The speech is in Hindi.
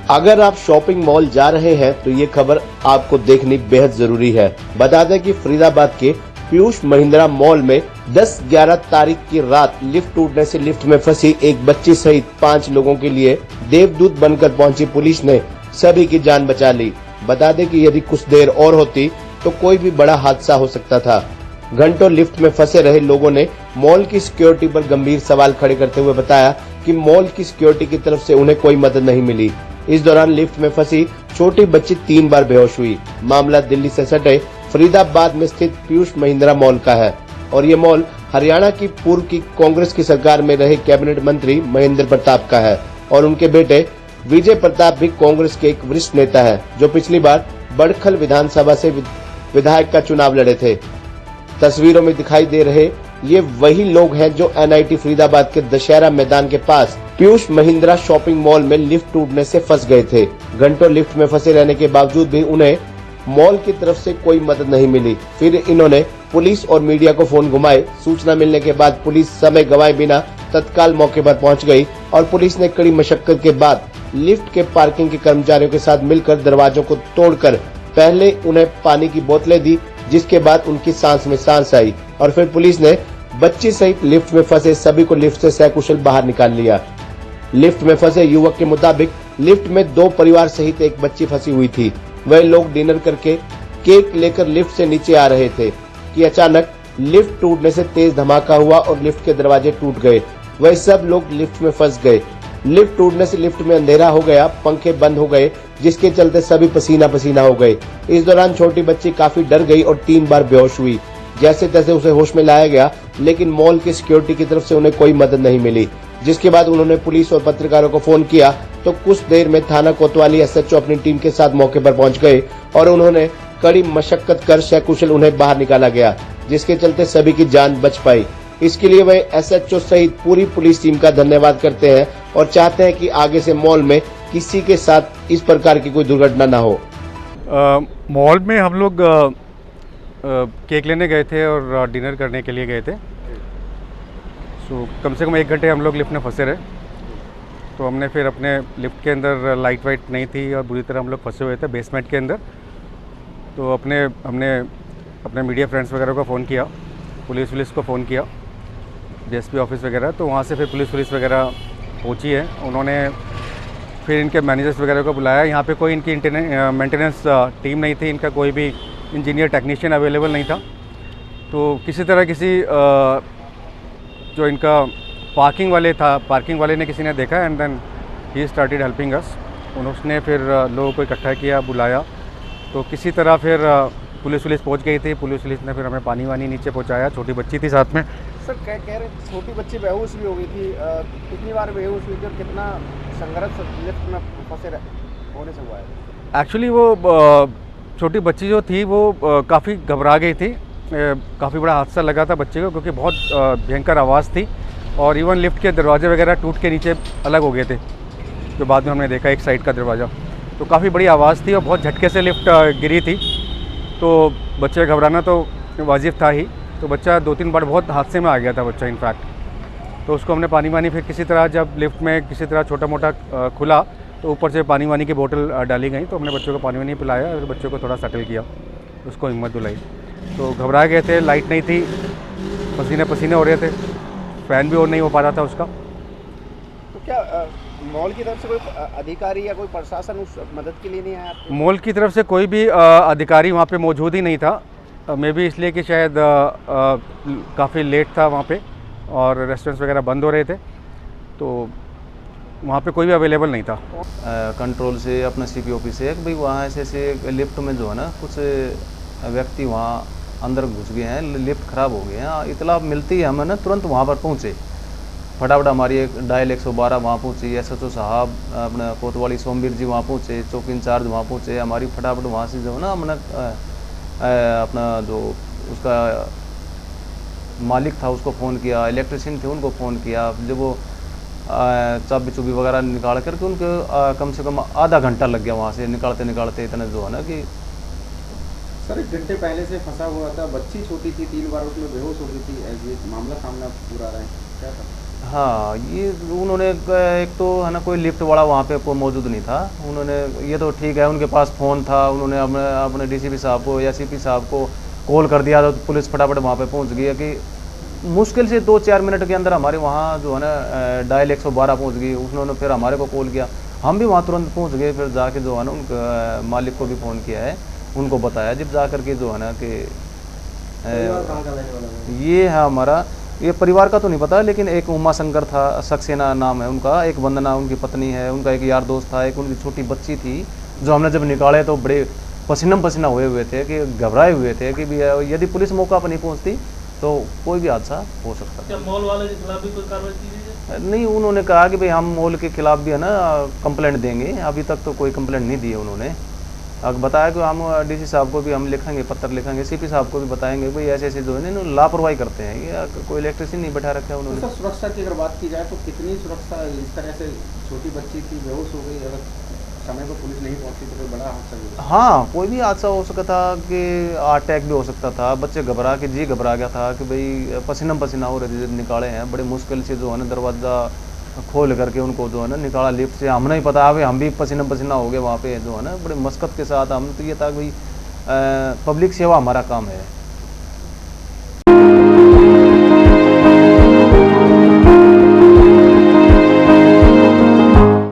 अगर आप शॉपिंग मॉल जा रहे हैं तो ये खबर आपको देखनी बेहद जरूरी है। बता दें कि फरीदाबाद के पीयूष महिंद्रा मॉल में 10-11 तारीख की रात लिफ्ट टूटने से लिफ्ट में फंसी एक बच्ची सहित 5 लोगों के लिए देवदूत बनकर पहुंची पुलिस ने सभी की जान बचा ली। बता दें कि यदि कुछ देर और होती तो कोई भी बड़ा हादसा हो सकता था। घंटों लिफ्ट में फंसे रहे लोगों ने मॉल की सिक्योरिटी पर गंभीर सवाल खड़े करते हुए बताया कि मॉल की सिक्योरिटी की तरफ से उन्हें कोई मदद नहीं मिली। इस दौरान लिफ्ट में फंसी छोटी बच्ची 3 बार बेहोश हुई। मामला दिल्ली से सटे फरीदाबाद में स्थित पीयूष महिंद्रा मॉल का है और ये मॉल हरियाणा की पूर्व की कांग्रेस की सरकार में रहे कैबिनेट मंत्री महेंद्र प्रताप का है और उनके बेटे विजय प्रताप भी कांग्रेस के एक वरिष्ठ नेता है जो पिछली बार बड़खल विधानसभा से विधायक का चुनाव लड़े थे। तस्वीरों में दिखाई दे रहे ये वही लोग हैं जो एनआईटी फरीदाबाद के दशहरा मैदान के पास पीयूष महिंद्रा शॉपिंग मॉल में लिफ्ट टूटने से फंस गए थे। घंटों लिफ्ट में फंसे रहने के बावजूद भी उन्हें मॉल की तरफ से कोई मदद नहीं मिली। फिर इन्होंने पुलिस और मीडिया को फोन घुमाए। सूचना मिलने के बाद पुलिस समय गंवाए बिना तत्काल मौके पर पहुंच गई और पुलिस ने कड़ी मशक्कत के बाद लिफ्ट के पार्किंग के कर्मचारियों के साथ मिलकर दरवाजों को तोड़कर पहले उन्हें पानी की बोतलें दी, जिसके बाद उनकी सांस में सांस आई और फिर पुलिस ने बच्ची सहित लिफ्ट में फंसे सभी को लिफ्ट से सकुशल बाहर निकाल लिया। लिफ्ट में फंसे युवक के मुताबिक लिफ्ट में 2 परिवार सहित एक बच्ची फंसी हुई थी। वह लोग डिनर करके केक लेकर लिफ्ट से नीचे आ रहे थे कि अचानक लिफ्ट टूटने से तेज धमाका हुआ और लिफ्ट के दरवाजे टूट गए। वह सब लोग लिफ्ट में फंस गए। लिफ्ट टूटने से लिफ्ट में अंधेरा हो गया, पंखे बंद हो गए, जिसके चलते सभी पसीना पसीना हो गए। इस दौरान छोटी बच्ची काफी डर गई और 3 बार बेहोश हुई। जैसे तैसे उसे होश में लाया गया, लेकिन मॉल की सिक्योरिटी की तरफ से उन्हें कोई मदद नहीं मिली। जिसके बाद उन्होंने पुलिस और पत्रकारों को फोन किया तो कुछ देर में थाना कोतवाली एसएचओ अपनी टीम के साथ मौके पर पहुंच गए और उन्होंने कड़ी मशक्कत कर सकुशल उन्हें बाहर निकाला गया, जिसके चलते सभी की जान बच पाई। इसके लिए वे एसएचओ सहित पूरी पुलिस टीम का धन्यवाद करते हैं और चाहते हैं कि आगे से मॉल में किसी के साथ इस प्रकार की कोई दुर्घटना न हो। मॉल में हम लोग केक लेने गए थे और डिनर करने के लिए गए थे। कम से कम 1 घंटे हम लोग लिफ्ट में फंसे रहे। तो हमने फिर अपने लिफ्ट के अंदर लाइट वाइट नहीं थी और बुरी तरह हम लोग फंसे हुए थे बेसमेंट के अंदर। तो हमने अपने मीडिया फ्रेंड्स वगैरह को फ़ोन किया, पुलिस को फ़ोन किया, डीएसपी ऑफिस वगैरह। तो वहाँ से फिर पुलिस वगैरह पहुँची है। उन्होंने फिर इनके मैनेजर्स वगैरह को बुलाया। यहाँ पे कोई इनकी मेंटेनेंस टीम नहीं थी, इनका कोई भी इंजीनियर टेक्नीशियन अवेलेबल नहीं था। तो किसी तरह जो इनका पार्किंग वाले ने किसी ने देखा and then he started helping us. उसने फिर लोगों को इकट्ठा किया, बुलाया। तो किसी तरह फिर पुलिस पहुंच गई थी। पुलिस ने फिर हमें पानी वानी नीचे पहुंचाया। छोटी बच्ची थी साथ में। सर कह रहे छोटी बच्ची बेहोश भी हो गई थी। कितनी बार बेहोश हुई थी और कितना संघर्ष लिफ्ट में फंसे होने से हुआ है? एक्चुअली वो छोटी बच्ची जो थी वो काफ़ी घबरा गई थी। काफ़ी बड़ा हादसा लगा था बच्चे को, क्योंकि बहुत भयंकर आवाज़ थी और इवन लिफ्ट के दरवाजे वगैरह टूट के नीचे अलग हो गए थे, जो बाद में हमने देखा एक साइड का दरवाज़ा। तो काफ़ी बड़ी आवाज़ थी और बहुत झटके से लिफ्ट गिरी थी। तो बच्चे घबराना तो वाजिब था ही। तो बच्चा 2-3 बार बहुत हादसे में आ गया था बच्चा इनफैक्ट। तो उसको हमने पानी वानी फिर किसी तरह, जब लिफ्ट में किसी तरह छोटा मोटा खुला तो ऊपर से पानी वानी की बोतल डाली गई। तो हमने बच्चों को पानी वानी पिलाया और बच्चों को थोड़ा सेटल किया, उसको हिम्मत दिलाई। तो घबरा गए थे, लाइट नहीं थी, पसीने हो रहे थे, फ़ैन भी ऑन नहीं हो पा रहा था उसका। तो क्या मॉल की तरफ से कोई अधिकारी या कोई प्रशासन उस मदद के लिए नहीं आया? मॉल की तरफ से कोई भी अधिकारी वहाँ पे मौजूद ही नहीं था। मे भी इसलिए कि शायद काफ़ी लेट था वहाँ पे और रेस्टोरेंट्स वगैरह बंद हो रहे थे, तो वहाँ पे कोई भी अवेलेबल नहीं था। कंट्रोल से अपना सीपी ऑफिस से भाई वहाँ ऐसे लिफ्ट में जो है ना कुछ व्यक्ति वहाँ अंदर घुस गए हैं, लिफ्ट ख़राब हो गए हैं। इतला मिलती है हमें ना, तुरंत वहाँ पर पहुँचे। फटाफट हमारी डायल 112 वहाँ पहुँची, एसएचओ साहब अपना कोतवाली सोमवीर जी वहाँ पहुँचे, चौकी इंचार्ज वहाँ पहुँचे। हमारी फटाफट वहाँ से जो है ना हमने अपना जो उसका मालिक था उसको फ़ोन किया, इलेक्ट्रिशियन थे उनको फ़ोन किया। जब वो चाबी चुबी वगैरह निकाल करके उनको कम से कम आधा घंटा लग गया वहाँ से निकालते इतना जो है ना कि। सर 1 घंटे पहले से फंसा हुआ था, बच्ची छोटी थी, 3 बार उसमें बेहोश हो गई थी। मामला सामने पूरा रहा है क्या था? हाँ, ये उन्होंने एक तो है ना कोई लिफ्ट वाला वहाँ पे कोई मौजूद नहीं था। उन्होंने ये तो ठीक है, उनके पास फ़ोन था, उन्होंने अपने डीसीपी साहब को या सीपी साहब को कॉल कर दिया तो पुलिस फटाफट वहाँ पे पहुँच गई है कि मुश्किल से 2-4 मिनट के अंदर हमारे वहाँ जो है ना डायल 112 पहुँच गई। उन्होंने फिर हमारे को कॉल किया, हम भी वहाँ तुरंत पहुँच गए। फिर जाके जो है ना उनका मालिक को भी फ़ोन किया है, उनको बताया, जब जा करके जो है ना कि ये है हमारा, ये परिवार का तो नहीं पता, लेकिन एक उमा शंकर था, सक्सेना नाम है उनका, एक वंदना उनकी पत्नी है, उनका एक यार दोस्त था, एक उनकी छोटी बच्ची थी, जो हमने जब निकाले तो बड़े पसीना पसीना हुए थे कि घबराए हुए थे कि भी यदि पुलिस मौका पर नहीं पहुंचती तो कोई भी हादसा हो सकता था। क्या मॉल वाले के खिलाफ भी कोई कार्रवाई की गई है? नहीं, उन्होंने कहा कि भाई हम मॉल के खिलाफ भी है ना कंप्लेंट देंगे। अभी तक तो कोई कंप्लेंट नहीं दी है उन्होंने। अब बताया कि हम डीसी साहब को भी हम लिखेंगे, पत्र लिखेंगे, सीपी साहब को भी बताएंगे भाई ऐसे ऐसे जो है ना लापरवाही करते हैं, ये कोई इलेक्ट्रिसिटी नहीं बैठा रखा है उन्होंने। सर, सुरक्षा की अगर बात की जाए तो कितनी सुरक्षा, इस तरह से छोटी बच्ची थी, बेहोश हो गई, अगर समय पर पुलिस नहीं पहुंची तो कोई बड़ा हादसा हो? हाँ, कोई भी हादसा हो सकता था कि अटैक भी हो सकता था। बच्चे घबरा गया था कि भाई पसीना पसीना हो रहे थे, निकाले हैं बड़े मुश्किल से जो है ना दरवाज़ा खोल करके उनको जो है ना निकाला लिफ्ट से। हमें नहीं पता, अभी हम भी पसीना पसीना हो गए वहाँ पे जो है ना बड़े मशक्क़त के साथ। हम तो ये था कि भाई पब्लिक सेवा हमारा काम है।